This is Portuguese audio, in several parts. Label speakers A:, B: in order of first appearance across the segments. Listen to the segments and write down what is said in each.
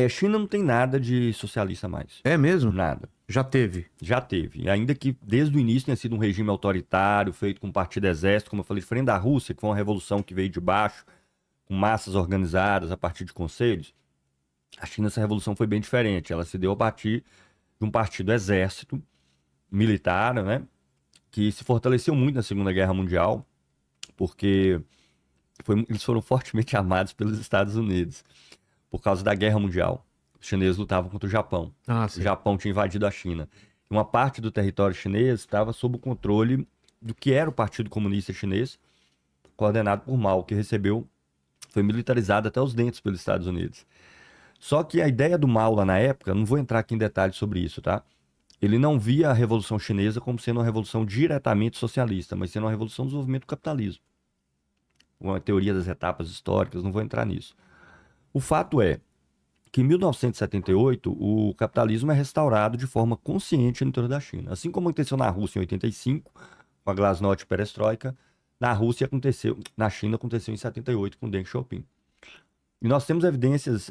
A: China não tem nada de socialista mais.
B: É mesmo?
A: Nada.
B: Já teve.
A: Já teve. E ainda que desde o início tenha sido um regime autoritário, feito com um partido exército, como eu falei, diferente da Rússia, que foi uma revolução que veio de baixo, com massas organizadas a partir de conselhos. A China, essa revolução foi bem diferente. Ela se deu a partir de um partido exército militar, né? Que se fortaleceu muito na Segunda Guerra Mundial, porque eles foram fortemente amados pelos Estados Unidos por causa da Guerra Mundial. Os chineses lutavam contra o Japão.
B: Ah,
A: O
B: sim.
A: Japão tinha invadido a China. E uma parte do território chinês estava sob o controle do que era o Partido Comunista Chinês, coordenado por Mao, que foi militarizado até os dentes pelos Estados Unidos. Só que a ideia do Mao lá na época, não vou entrar aqui em detalhes sobre isso, tá? Ele não via a Revolução Chinesa como sendo uma revolução diretamente socialista, mas sendo uma revolução do desenvolvimento do capitalismo. Uma teoria das etapas históricas, não vou entrar nisso. O fato é que em 1978 o capitalismo é restaurado de forma consciente no interior da China. Assim como aconteceu na Rússia em 85, com a Glasnost e Perestroika, na China aconteceu em 78 com Deng Xiaoping. E nós temos evidências,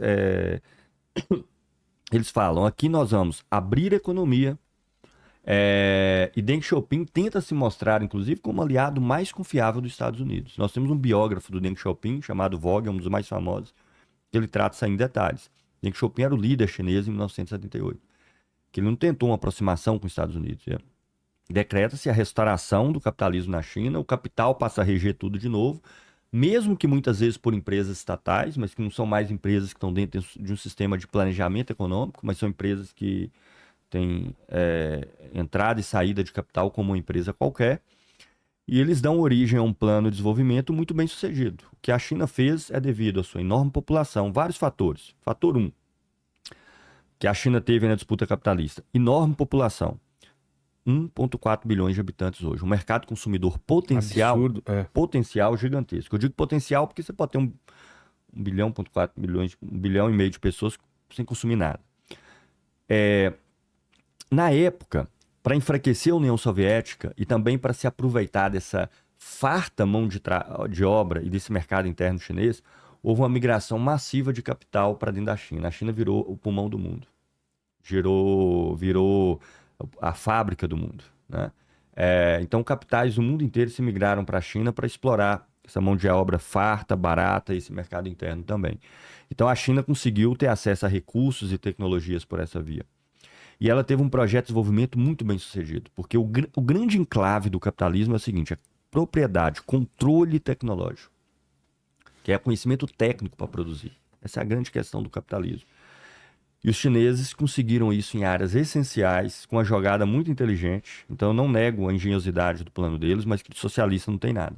A: eles falam, aqui nós vamos abrir a economia, e Deng Xiaoping tenta se mostrar, inclusive, como aliado mais confiável dos Estados Unidos. Nós temos um biógrafo do Deng Xiaoping, chamado Vogue, um dos mais famosos, que ele trata isso aí em detalhes. Deng Xiaoping era o líder chinês em 1978, que ele não tentou uma aproximação com os Estados Unidos. Decreta-se a restauração do capitalismo na China, o capital passa a reger tudo de novo, mesmo que muitas vezes por empresas estatais, mas que não são mais empresas que estão dentro de um sistema de planejamento econômico, mas são empresas que têm entrada e saída de capital como uma empresa qualquer. E eles dão origem a um plano de desenvolvimento muito bem sucedido. O que a China fez é devido à sua enorme população, vários fatores. Fator 1, que a China teve na disputa capitalista, enorme população. 1,4 bilhões de habitantes hoje. Um mercado consumidor
B: Absurdo,
A: potencial gigantesco. Eu digo potencial porque você pode ter 1 bilhão, 1,4 bilhões, 1 bilhão e meio de pessoas sem consumir nada. Na época, para enfraquecer a União Soviética e também para se aproveitar dessa farta mão de obra e desse mercado interno chinês, houve uma migração massiva de capital para dentro da China. A China virou o pulmão do mundo. Virou a fábrica do mundo, né? Então, capitais do mundo inteiro se migraram para a China para explorar essa mão de obra farta, barata e esse mercado interno também. Então, a China conseguiu ter acesso a recursos e tecnologias por essa via. E ela teve um projeto de desenvolvimento muito bem sucedido, porque o grande enclave do capitalismo é o seguinte: é propriedade, controle tecnológico, que é conhecimento técnico para produzir. Essa é a grande questão do capitalismo. E os chineses conseguiram isso em áreas essenciais, com uma jogada muito inteligente. Então eu não nego a engenhosidade do plano deles, mas que de socialista não tem nada.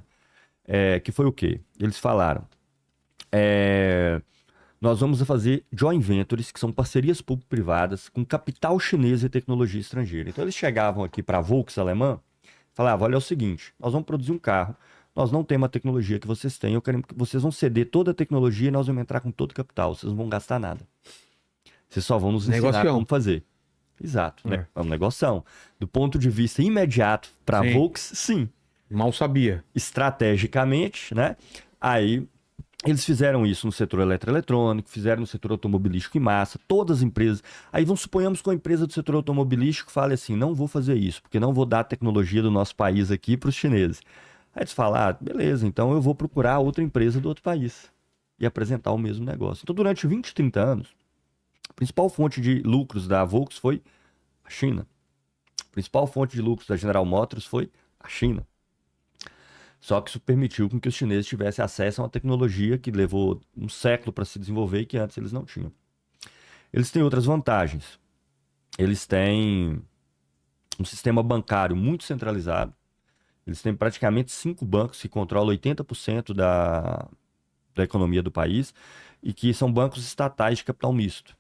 A: Que foi o quê? Eles falaram, nós vamos fazer joint ventures, que são parcerias público-privadas, com capital chinês e tecnologia estrangeira. Então eles chegavam aqui para a Volks alemã, falavam, olha, é o seguinte, nós vamos produzir um carro, nós não temos a tecnologia que vocês têm, eu quero que vocês vão ceder toda a tecnologia e nós vamos entrar com todo o capital, vocês não vão gastar nada. Vocês só vão nos ensinar como fazer. Exato, né? É um negoção. Do ponto de vista imediato para a Volks, sim.
B: Mal sabia.
A: Estrategicamente, né? Aí eles fizeram isso no setor eletroeletrônico, fizeram no setor automobilístico em massa, todas as empresas. Aí suponhamos que uma empresa do setor automobilístico fale assim, não vou fazer isso, porque não vou dar a tecnologia do nosso país aqui para os chineses. Aí eles falam, beleza, então eu vou procurar outra empresa do outro país e apresentar o mesmo negócio. Então durante 20, 30 anos, a principal fonte de lucros da Volks foi a China. A principal fonte de lucros da General Motors foi a China. Só que isso permitiu com que os chineses tivessem acesso a uma tecnologia que levou um século para se desenvolver e que antes eles não tinham. Eles têm outras vantagens. Eles têm um sistema bancário muito centralizado. Eles têm praticamente 5 bancos que controlam 80% da economia do país e que são bancos estatais de capital misto,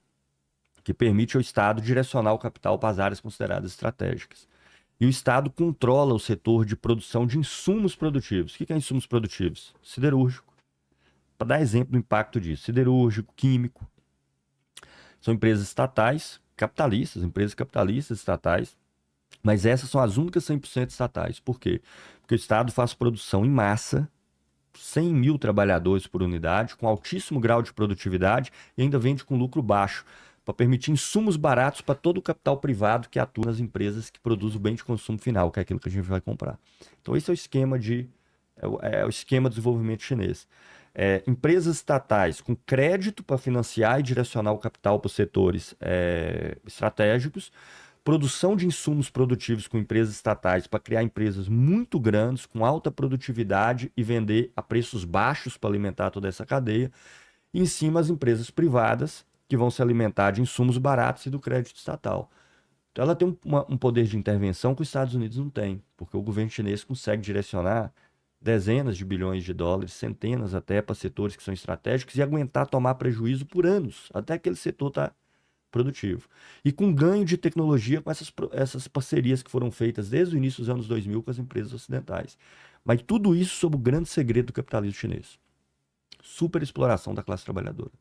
A: que permite ao Estado direcionar o capital para as áreas consideradas estratégicas. E o Estado controla o setor de produção de insumos produtivos. O que é insumos produtivos? Siderúrgico. Para dar exemplo do impacto disso. Siderúrgico, químico. São empresas estatais, capitalistas, empresas capitalistas estatais, mas essas são as únicas 100% estatais. Por quê? Porque o Estado faz produção em massa 100 mil trabalhadores por unidade, com altíssimo grau de produtividade e ainda vende com lucro baixo, para permitir insumos baratos para todo o capital privado que atua nas empresas que produzem o bem de consumo final, que é aquilo que a gente vai comprar. Então esse é o esquema o esquema de desenvolvimento chinês. Empresas estatais com crédito para financiar e direcionar o capital para os setores estratégicos, produção de insumos produtivos com empresas estatais para criar empresas muito grandes, com alta produtividade e vender a preços baixos para alimentar toda essa cadeia, e em cima as empresas privadas que vão se alimentar de insumos baratos e do crédito estatal. Então ela tem um poder de intervenção que os Estados Unidos não tem, porque o governo chinês consegue direcionar dezenas de bilhões de dólares, centenas até, para setores que são estratégicos e aguentar tomar prejuízo por anos, até aquele setor está produtivo. E com ganho de tecnologia com essas parcerias que foram feitas desde o início dos anos 2000 com as empresas ocidentais. Mas tudo isso sob o grande segredo do capitalismo chinês. Superexploração da classe trabalhadora.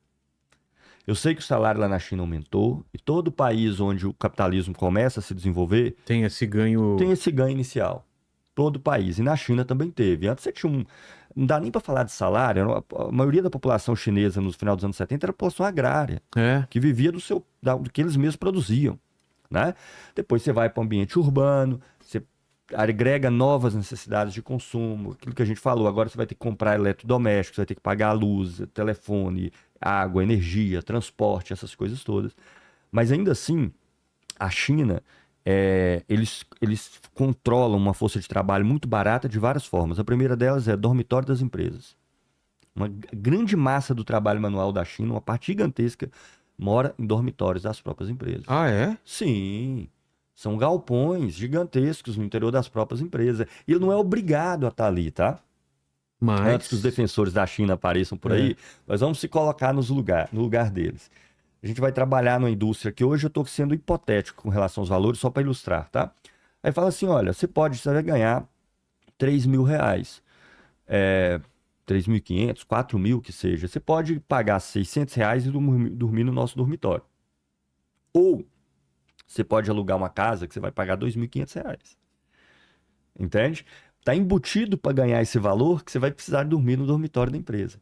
A: Eu sei que o salário lá na China aumentou e todo país onde o capitalismo começa a se desenvolver
B: tem esse ganho
A: inicial. Todo país. E na China também teve. Antes você tinha não dá nem para falar de salário. A maioria da população chinesa no final dos anos 70 era população agrária, que vivia do que eles mesmos produziam, né? Depois você vai para o ambiente urbano, você agrega novas necessidades de consumo, aquilo que a gente falou. Agora você vai ter que comprar eletrodomésticos, você vai ter que pagar a luz, telefone, água, energia, transporte, essas coisas todas. Mas ainda assim, a China, eles controlam uma força de trabalho muito barata de várias formas. A primeira delas é dormitório das empresas. Uma grande massa do trabalho manual da China, uma parte gigantesca, mora em dormitórios das próprias empresas.
B: Ah, é?
A: Sim. São galpões gigantescos no interior das próprias empresas. E ele não é obrigado a estar ali, tá?
B: Mas...
A: Antes que os defensores da China apareçam por aí, nós vamos se colocar no lugar deles. A gente vai trabalhar numa indústria que hoje eu estou sendo hipotético com relação aos valores, só para ilustrar, tá? Aí fala assim, olha, você vai ganhar R$3.000, 3.500, 4.000 que seja. Você pode pagar R$600 e dormir no nosso dormitório. Ou você pode alugar uma casa que você vai pagar R$2.500. Entende? Está embutido para ganhar esse valor que você vai precisar dormir no dormitório da empresa.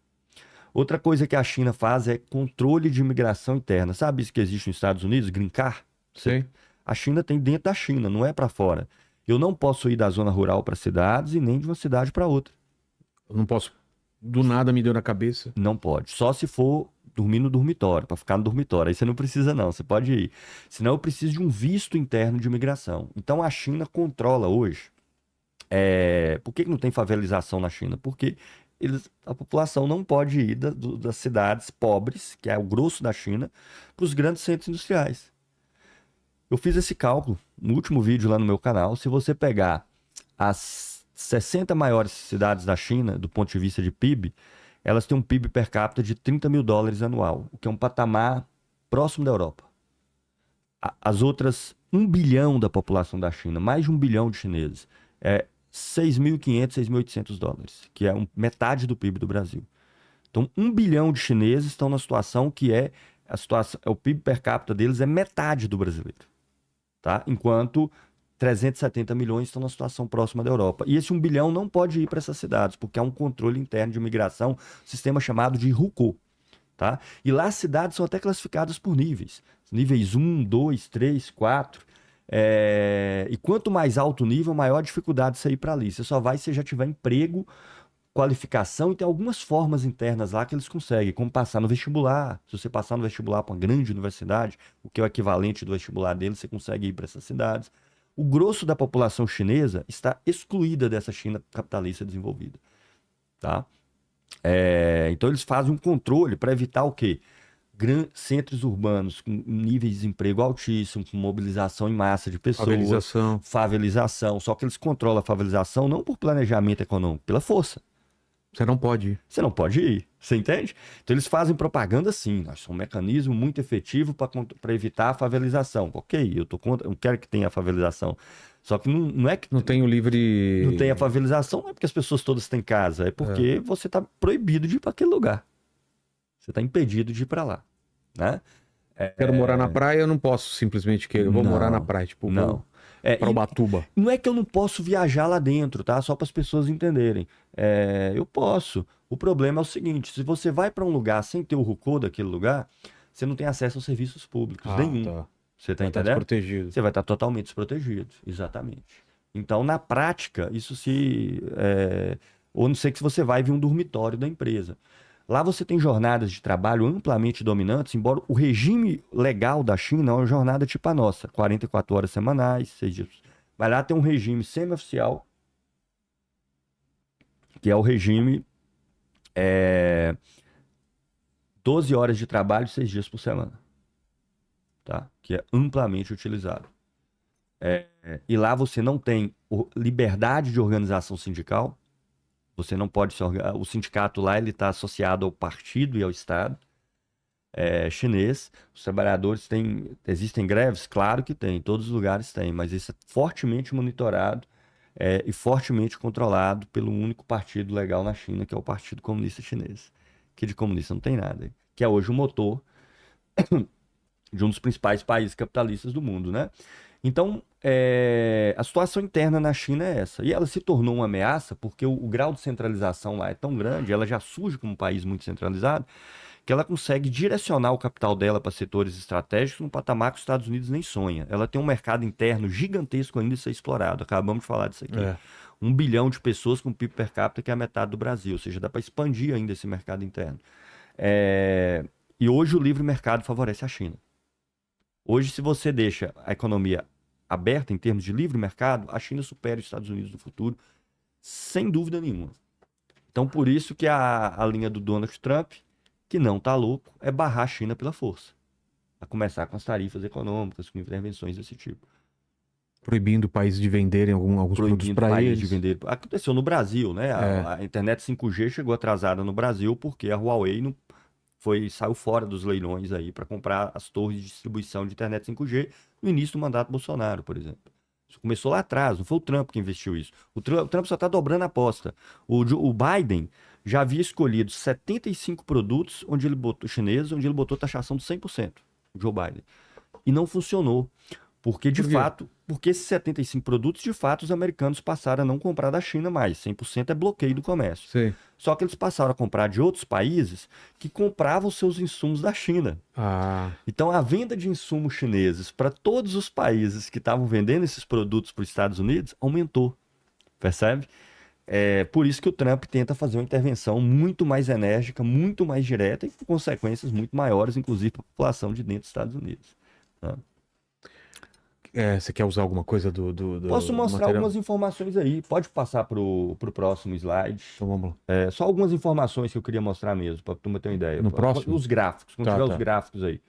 A: Outra coisa que a China faz é controle de imigração interna. Sabe isso que existe nos Estados Unidos? Green Card?
B: Sim.
A: A China tem dentro da China, não é para fora. Eu não posso ir da zona rural para cidades e nem de uma cidade para outra.
B: Eu não posso... Do nada me deu na cabeça.
A: Não pode. Só se for dormir no dormitório, para ficar no dormitório. Aí você não precisa não, você pode ir. Senão eu preciso de um visto interno de imigração. Então a China controla hoje. Por que não tem favelização na China? Porque a população não pode ir das cidades pobres, que é o grosso da China, para os grandes centros industriais. Eu fiz esse cálculo no último vídeo lá no meu canal. Se você pegar as 60 maiores cidades da China, do ponto de vista de PIB, elas têm um PIB per capita de $30 mil anual, o que é um patamar próximo da Europa. As outras 1 bilhão da população da China, mais de 1 bilhão de chineses, $6.500, $6.800, que é metade do PIB do Brasil. Então, 1 bilhão de chineses estão na situação que o PIB per capita deles é metade do brasileiro. Tá? Enquanto 370 milhões estão na situação próxima da Europa. E esse 1 bilhão não pode ir para essas cidades, porque há um controle interno de imigração, um sistema chamado de RUCO. Tá? E lá as cidades são até classificadas por níveis. Níveis 1, 2, 3, 4... E quanto mais alto o nível, maior a dificuldade de você ir para ali. Você só vai se já tiver emprego, qualificação, e tem algumas formas internas lá que eles conseguem, como passar no vestibular. Se você passar no vestibular para uma grande universidade, o que é o equivalente do vestibular deles, você consegue ir para essas cidades. O grosso da população chinesa está excluída dessa China capitalista desenvolvida. Tá? Então eles fazem um controle para evitar o quê? Centros urbanos com níveis de desemprego altíssimo, com mobilização em massa de pessoas, favelização. Só que eles controlam a favelização não por planejamento econômico, pela força.
B: Você não pode ir.
A: Você não pode ir, você entende? Então eles fazem propaganda assim, nós somos um mecanismo muito efetivo para evitar a favelização. Ok, eu tô contra, eu quero que tenha a favelização. Só que não é que...
B: Não tem o livre...
A: Não tem a favelização, não é porque as pessoas todas têm casa, é porque você está proibido de ir para aquele lugar. Você está impedido de ir para lá, né?
B: Quero morar na praia, eu não posso simplesmente eu vou morar na praia. Tipo,
A: não.
B: Para Ubatuba.
A: Não é que eu não posso viajar lá dentro, tá? Só para as pessoas entenderem. Eu posso. O problema é o seguinte: se você vai para um lugar sem ter o RUCO daquele lugar, você não tem acesso aos serviços públicos nenhum.
B: Tá.
A: Você tá
B: Vai estar
A: entendendo?
B: desprotegido.
A: Você vai estar totalmente desprotegido. Exatamente. Então, na prática, isso se. Ou não sei que se você vai vir um dormitório da empresa. Lá você tem jornadas de trabalho amplamente dominantes, embora o regime legal da China é uma jornada tipo a nossa, 44 horas semanais, 6 dias. Vai lá ter um regime semi-oficial, que é o regime 12 horas de trabalho, 6 dias por semana. Tá? Que é amplamente utilizado. E lá você não tem liberdade de organização sindical. Você não pode se organizar. O sindicato lá ele está associado ao partido e ao Estado chinês. Os trabalhadores têm. Existem greves? Claro que tem, em todos os lugares tem, mas isso é fortemente monitorado e fortemente controlado pelo único partido legal na China, que é o Partido Comunista Chinês. Que de comunista não tem nada, que é hoje o motor de um dos principais países capitalistas do mundo, né? Então, a situação interna na China é essa. E ela se tornou uma ameaça porque o grau de centralização lá é tão grande, ela já surge como um país muito centralizado, que ela consegue direcionar o capital dela para setores estratégicos num patamar que os Estados Unidos nem sonha. Ela tem um mercado interno gigantesco ainda a ser explorado. Acabamos de falar disso aqui. 1 bilhão de pessoas com PIB per capita, que é a metade do Brasil. Ou seja, dá para expandir ainda esse mercado interno. E hoje o livre mercado favorece a China. Hoje, se você deixa a economia aberta em termos de livre mercado, a China supera os Estados Unidos no futuro, sem dúvida nenhuma. Então, por isso que a linha do Donald Trump, que não está louco, é barrar a China pela força. A começar com as tarifas econômicas, com intervenções desse tipo.
B: Proibindo países de venderem alguns produtos para eles.
A: De vender. Aconteceu no Brasil, né? A internet 5G chegou atrasada no Brasil porque a Huawei não saiu fora dos leilões aí para comprar as torres de distribuição de internet 5G no início do mandato Bolsonaro, por exemplo. Isso começou lá atrás, não foi o Trump que investiu isso. O Trump só está dobrando a aposta. O Biden já havia escolhido 75 produtos chineses, onde ele botou taxação de 100%, o Joe Biden. E não funcionou. Porque, porque esses 75 produtos, de fato, os americanos passaram a não comprar da China mais. 100% é bloqueio do comércio.
B: Sim.
A: Só que eles passaram a comprar de outros países que compravam seus insumos da China. Então, a venda de insumos chineses para todos os países que estavam vendendo esses produtos para os Estados Unidos aumentou. Percebe? Por isso que o Trump tenta fazer uma intervenção muito mais enérgica, muito mais direta e com consequências muito maiores, inclusive para a população de dentro dos Estados Unidos. Tá?
B: Você quer usar alguma coisa
A: Posso mostrar
B: material?
A: algumas informações aí. Pode passar para o próximo slide.
B: Então vamos lá.
A: Só algumas informações que eu queria mostrar mesmo, para a turma ter uma ideia.
B: No próximo?
A: Os gráficos, quando tiver os gráficos aí.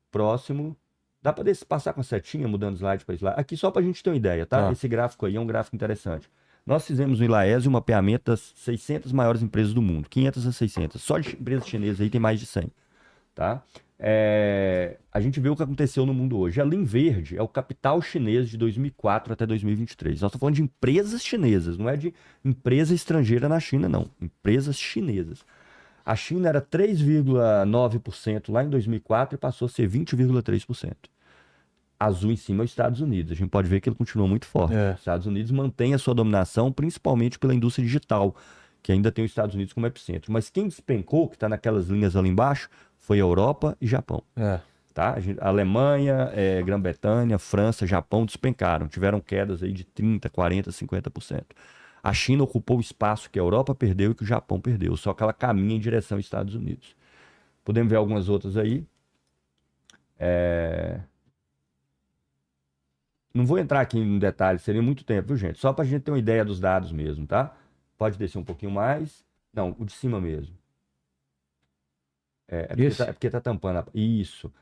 A: Próximo. Dá para passar com a setinha, mudando slide para slide. Aqui só para a gente ter uma ideia, tá? Esse gráfico aí é um gráfico interessante. Nós fizemos no Ilaese um mapeamento das 600 maiores empresas do mundo. 500 a 600. Só de empresas chinesas aí tem mais de 100. Tá? A gente vê o que aconteceu no mundo hoje. A linha verde é o capital chinês de 2004 até 2023. Nós estamos falando de empresas chinesas, não é de empresa estrangeira na China, não. Empresas chinesas. A China era 3,9% lá em 2004 e passou a ser 20,3%. Azul em cima é os Estados Unidos. A gente pode ver que ele continua muito forte. Os Estados Unidos mantém a sua dominação, principalmente pela indústria digital, que ainda tem os Estados Unidos como epicentro. Mas quem despencou, que está naquelas linhas ali embaixo, foi a Europa e Japão. Tá? A Alemanha, Grã-Bretanha, França, Japão despencaram. Tiveram quedas aí de 30%, 40%, 50%. A China ocupou o espaço que a Europa perdeu e que o Japão perdeu. Só que ela caminha em direção aos Estados Unidos. Podemos ver algumas outras aí. Não vou entrar aqui em detalhes, seria muito tempo, viu, gente? Só para a gente ter uma ideia dos dados mesmo, tá? Pode descer um pouquinho mais. Não, o de cima mesmo. Porque tá tampando. Isso.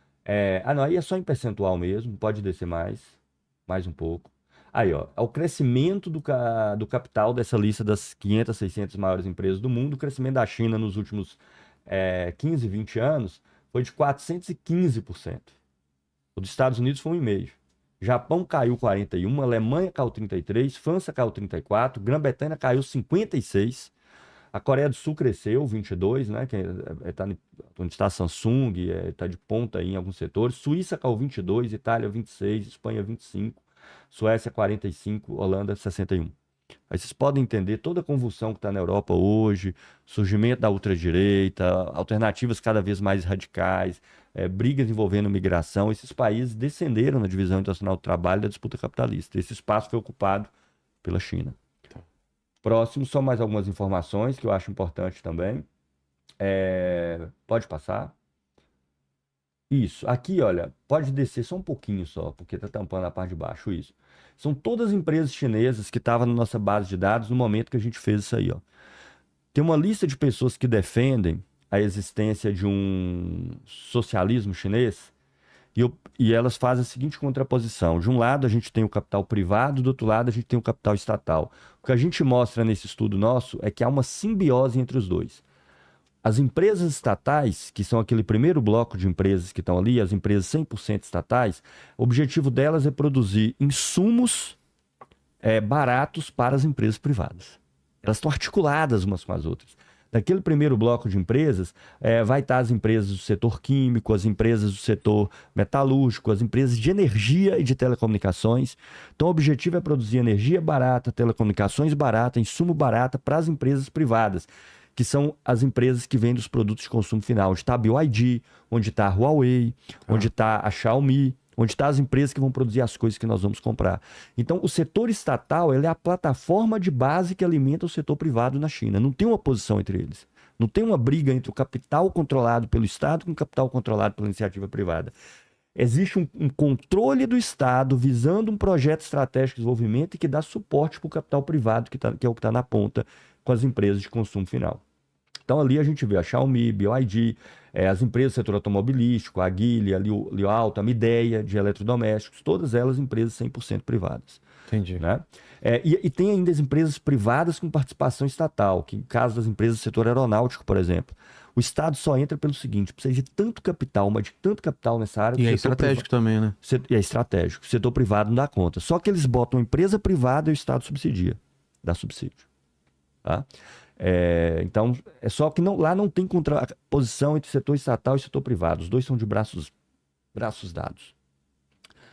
A: Não, aí é só em percentual mesmo. Pode descer mais um pouco. Aí, ó, é o crescimento do capital dessa lista das 500, 600 maiores empresas do mundo. O crescimento da China nos últimos 15, 20 anos foi de 415%. O dos Estados Unidos foi 1,5%. Japão caiu 41%, Alemanha caiu 33%, França caiu 34%, Grã-Bretanha caiu 56%. A Coreia do Sul cresceu 22, né? Onde está a Samsung, está de ponta aí em alguns setores. Suíça caiu 22, Itália 26, Espanha 25, Suécia 45, Holanda 61. Aí vocês podem entender toda a convulsão que está na Europa hoje, surgimento da ultradireita, alternativas cada vez mais radicais, brigas envolvendo migração. Esses países descenderam na divisão internacional do trabalho da disputa capitalista. Esse espaço foi ocupado pela China. Próximo, só mais algumas informações que eu acho importante também. Pode passar. Isso. Aqui, olha, pode descer só um pouquinho só, porque está tampando a parte de baixo. Isso. São todas as empresas chinesas que estavam na nossa base de dados no momento que a gente fez isso aí, ó. Tem uma lista de pessoas que defendem a existência de um socialismo chinês e elas fazem a seguinte contraposição. De um lado, a gente tem o capital privado, do outro lado, a gente tem o capital estatal. O que a gente mostra nesse estudo nosso é que há uma simbiose entre os dois. As empresas estatais, que são aquele primeiro bloco de empresas que estão ali, as empresas 100% estatais, o objetivo delas é produzir insumos baratos para as empresas privadas. Elas estão articuladas umas com as outras. Naquele primeiro bloco de empresas, vai estar as empresas do setor químico, as empresas do setor metalúrgico, as empresas de energia e de telecomunicações. Então, o objetivo é produzir energia barata, telecomunicações barata, insumo barata para as empresas privadas, que são as empresas que vendem os produtos de consumo final, onde está a BYD, onde está a Huawei, onde está a Xiaomi, onde estão as empresas que vão produzir as coisas que nós vamos comprar. Então, o setor estatal ele é a plataforma de base que alimenta o setor privado na China. Não tem uma oposição entre eles. Não tem uma briga entre o capital controlado pelo Estado com o capital controlado pela iniciativa privada. Existe um controle do Estado visando um projeto estratégico de desenvolvimento e que dá suporte para o capital privado, que é o que está na ponta com as empresas de consumo final. Então, ali a gente vê a Xiaomi, BYD, as empresas do setor automobilístico, a Geely, a Li Auto, a Midea, de eletrodomésticos, todas elas empresas 100% privadas.
B: Entendi.
A: Né? E tem ainda as empresas privadas com participação estatal, que em caso das empresas do setor aeronáutico, por exemplo, o Estado só entra pelo seguinte, precisa de tanto capital, mas de tanto capital nessa área...
B: E é estratégico também, né?
A: E é estratégico. O setor privado não dá conta. Só que eles botam empresa privada e o Estado subsidia. Dá subsídio. Tá? Então, é só que lá não tem contraposição entre setor estatal e setor privado. Os dois são de braços dados.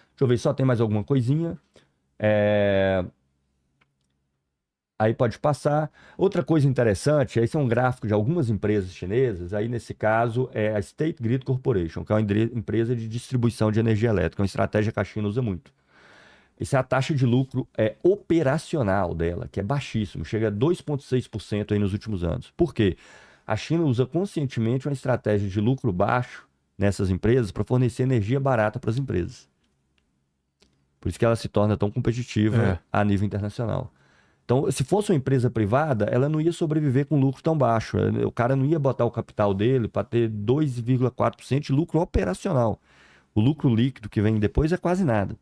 A: Deixa eu ver, só tem mais alguma coisinha. Aí pode passar. Outra coisa interessante, esse é um gráfico de algumas empresas chinesas. Aí, nesse caso, é a State Grid Corporation, que é uma empresa de distribuição de energia elétrica, uma estratégia que a China usa muito. Essa é a taxa de lucro operacional dela, que é baixíssimo, chega a 2,6% aí nos últimos anos. Por quê? A China usa conscientemente uma estratégia de lucro baixo nessas empresas para fornecer energia barata para as empresas. Por isso que ela se torna tão competitiva a nível internacional. Então, se fosse uma empresa privada, ela não ia sobreviver com lucro tão baixo. O cara não ia botar o capital dele para ter 2,4% de lucro operacional. O lucro líquido que vem depois é quase nada.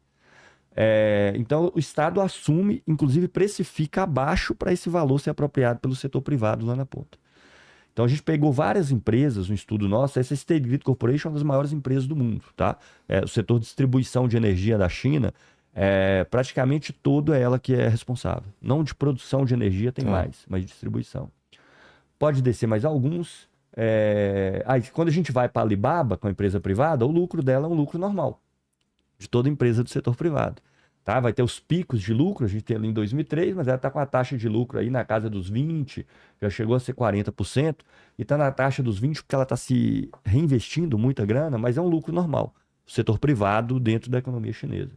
A: Então, o Estado assume, inclusive precifica abaixo para esse valor ser apropriado pelo setor privado lá na ponta. Então, a gente pegou várias empresas, um estudo nosso, essa State Grid Corporation é uma das maiores empresas do mundo. Tá? O setor de distribuição de energia da China, praticamente todo é ela que é responsável. Não de produção de energia tem mais, mas de distribuição. Pode descer mais alguns. Aí, quando a gente vai para a Alibaba, com a empresa privada, o lucro dela é um lucro normal. De toda empresa do setor privado. Tá? Vai ter os picos de lucro, a gente tem ali em 2003, mas ela está com a taxa de lucro aí na casa dos 20%, já chegou a ser 40%, e está na taxa dos 20% porque ela está se reinvestindo muita grana, mas é um lucro normal. O setor privado dentro da economia chinesa.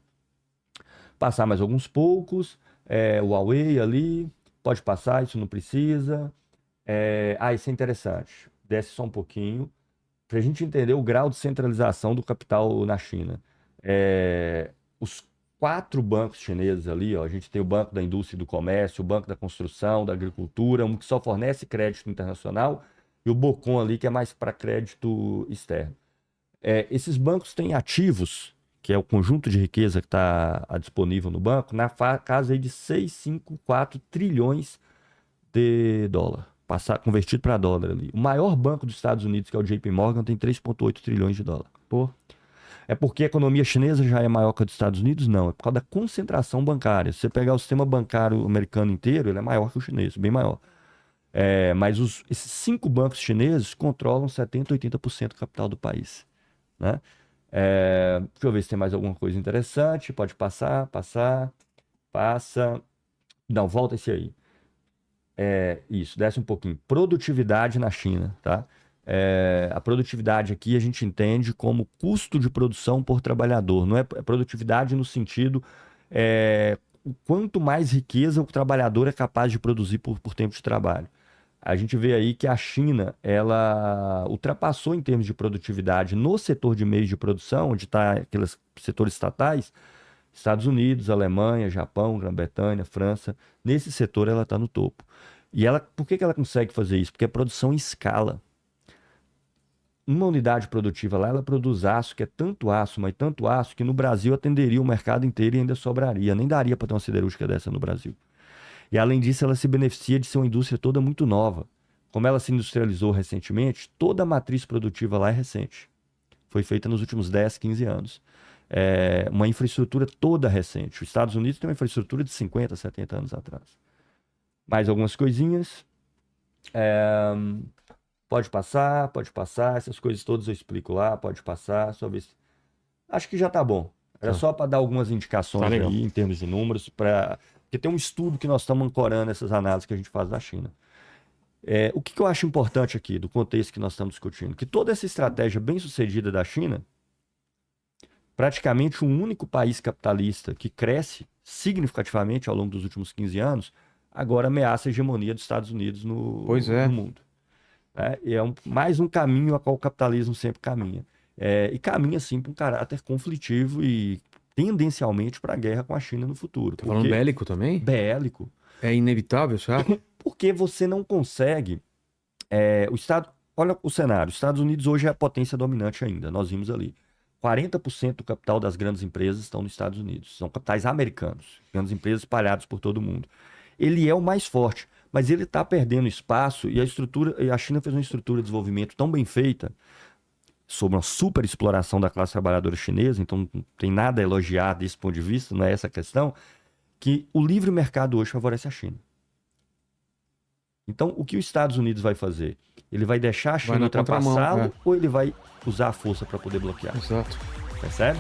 A: Passar mais alguns poucos, o Huawei ali, pode passar, isso não precisa. Isso é interessante. Desce só um pouquinho, para a gente entender o grau de centralização do capital na China. Os 4 bancos chineses ali, ó, a gente tem o Banco da Indústria e do Comércio, o Banco da Construção, da Agricultura, um que só fornece crédito internacional, e o BOCOM ali, que é mais para crédito externo. Esses bancos têm ativos, que é o conjunto de riqueza que está disponível no banco, na casa aí de 6,54 trilhões de dólar, convertido para dólar ali. O maior banco dos Estados Unidos, que é o JP Morgan, tem 3,8 trilhões de dólar. É porque a economia chinesa já é maior que a dos Estados Unidos? Não, é por causa da concentração bancária. Se você pegar o sistema bancário americano inteiro, ele é maior que o chinês, bem maior. Mas esses 5 bancos chineses controlam 70%, 80% do capital do país, né? Deixa eu ver se tem mais alguma coisa interessante. Pode passar. Não, volta esse aí. Isso, desce um pouquinho. Produtividade na China, tá? A produtividade aqui a gente entende como custo de produção por trabalhador. Não é produtividade no sentido o quanto mais riqueza o trabalhador é capaz de produzir por tempo de trabalho. A gente vê aí que a China, ela ultrapassou em termos de produtividade no setor de meios de produção, onde está aqueles setores estatais, Estados Unidos, Alemanha, Japão, Grã-Bretanha, França. Nesse setor ela está no topo. E por que ela consegue fazer isso? Porque é produção em escala. Uma unidade produtiva lá, ela produz aço, que é tanto aço, mas tanto aço, que no Brasil atenderia o mercado inteiro e ainda sobraria. Nem daria para ter uma siderúrgica dessa no Brasil. E além disso, ela se beneficia de ser uma indústria toda muito nova. Como ela se industrializou recentemente, toda a matriz produtiva lá é recente. Foi feita nos últimos 10, 15 anos. Uma infraestrutura toda recente. Os Estados Unidos tem uma infraestrutura de 50, 70 anos atrás. Mais algumas coisinhas. Pode passar. Essas coisas todas eu explico lá. Pode passar. Só ver se... Acho que já tá bom. Era só para dar algumas indicações aí em termos de números. Porque tem um estudo que nós estamos ancorando essas análises que a gente faz da China. O que eu acho importante aqui, do contexto que nós estamos discutindo? Que toda essa estratégia bem sucedida da China, praticamente um único país capitalista que cresce significativamente ao longo dos últimos 15 anos, agora ameaça a hegemonia dos Estados Unidos no mundo. E mais um caminho a qual o capitalismo sempre caminha. E caminha, sim, para um caráter conflitivo e tendencialmente para a guerra com a China no futuro.
B: Tá falando bélico também?
A: Bélico.
B: É inevitável, sabe?
A: Porque você não consegue... Olha o cenário. Os Estados Unidos hoje é a potência dominante ainda. Nós vimos ali. 40% do capital das grandes empresas estão nos Estados Unidos. São capitais americanos. Grandes empresas espalhadas por todo o mundo. Ele é o mais forte, mas ele está perdendo espaço e a China fez uma estrutura de desenvolvimento tão bem feita sobre uma super exploração da classe trabalhadora chinesa, então não tem nada a elogiar desse ponto de vista, não é essa a questão, que o livre mercado hoje favorece a China. Então, o que os Estados Unidos vai fazer? Ele vai deixar a China ultrapassá-lo ou ele vai usar a força para poder bloquear?
B: Exato.
A: Percebe?